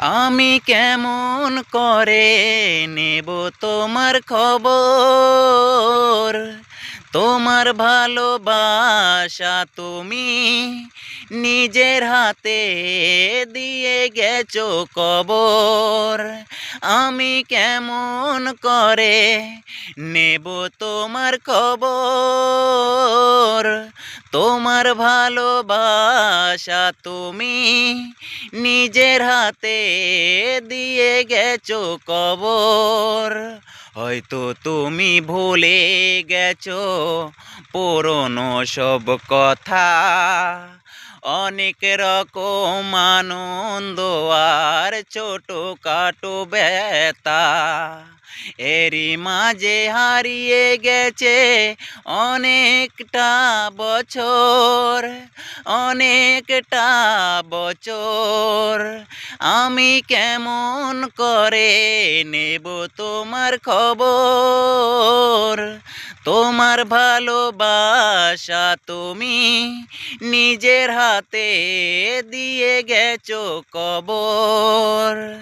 আমি কেমন করে নেব তোমার খবর? তোমার ভালোবাসা তুমি নিজের হাতে দিয়ে গেছো কবর। আমি কেমন করে নেব তোমার খবর? তোমার ভালোবাসা তুমি নিজের হাতে দিয়ে গেছো কবর। হয়তো তুমি ভুলে গেছো পুরনো সব কথা, অনেক রকম আনন্দ আর ছোটখাটো ব্যথা। এরই মাঝে হারিয়ে গেছে অনেকটা বছর, অনেকটা বছর। আমি কেমন করে নেব তোমার খবর? তোমার ভালোবাসা তুমি নিজের হাতে দিয়ে গেছো কবর।